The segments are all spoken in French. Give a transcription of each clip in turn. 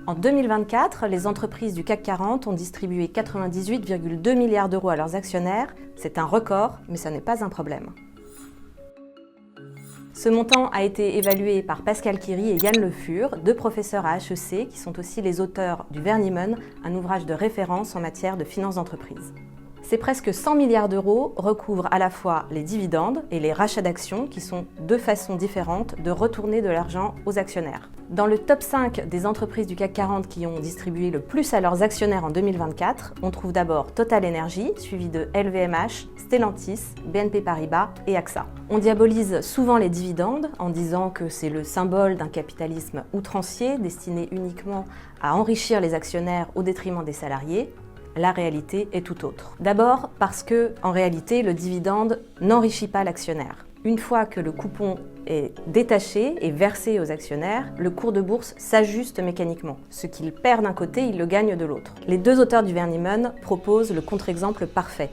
En 2024, les entreprises du CAC 40 ont distribué 98,2 milliards d'euros à leurs actionnaires. C'est un record, mais ça n'est pas un problème. Ce montant a été évalué par Pascal Quiri et Yann Le Fur, deux professeurs à HEC qui sont aussi les auteurs du Vernimen, un ouvrage de référence en matière de finances d'entreprise. Ces presque 100 milliards d'euros recouvrent à la fois les dividendes et les rachats d'actions qui sont deux façons différentes de retourner de l'argent aux actionnaires. Dans le top 5 des entreprises du CAC 40 qui ont distribué le plus à leurs actionnaires en 2024, on trouve d'abord Total Energy, suivi de LVMH, Stellantis, BNP Paribas et AXA. On diabolise souvent les dividendes en disant que c'est le symbole d'un capitalisme outrancier destiné uniquement à enrichir les actionnaires au détriment des salariés. La réalité est tout autre. D'abord parce que, en réalité, le dividende n'enrichit pas l'actionnaire. Une fois que le coupon est détaché et versé aux actionnaires, le cours de bourse s'ajuste mécaniquement. Ce qu'il perd d'un côté, il le gagne de l'autre. Les deux auteurs du Vernimen proposent le contre-exemple parfait.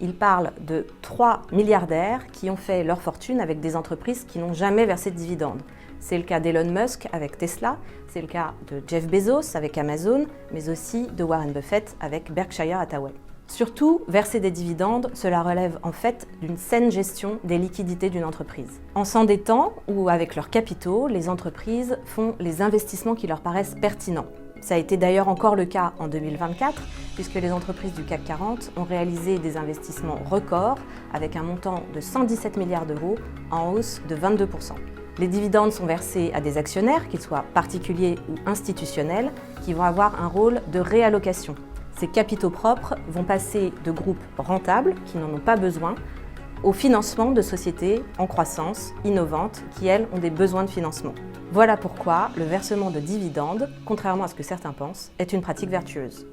Ils parlent de 3 milliardaires qui ont fait leur fortune avec des entreprises qui n'ont jamais versé de dividendes. C'est le cas d'Elon Musk avec Tesla, c'est le cas de Jeff Bezos avec Amazon, mais aussi de Warren Buffett avec Berkshire Hathaway. Surtout, verser des dividendes, cela relève en fait d'une saine gestion des liquidités d'une entreprise. En s'endettant ou avec leurs capitaux, les entreprises font les investissements qui leur paraissent pertinents. Ça a été d'ailleurs encore le cas en 2024, puisque les entreprises du CAC 40 ont réalisé des investissements records avec un montant de 117 milliards d'euros en hausse de 22%. Les dividendes sont versés à des actionnaires, qu'ils soient particuliers ou institutionnels, qui vont avoir un rôle de réallocation. Ces capitaux propres vont passer de groupes rentables, qui n'en ont pas besoin, au financement de sociétés en croissance, innovantes, qui elles ont des besoins de financement. Voilà pourquoi le versement de dividendes, contrairement à ce que certains pensent, est une pratique vertueuse.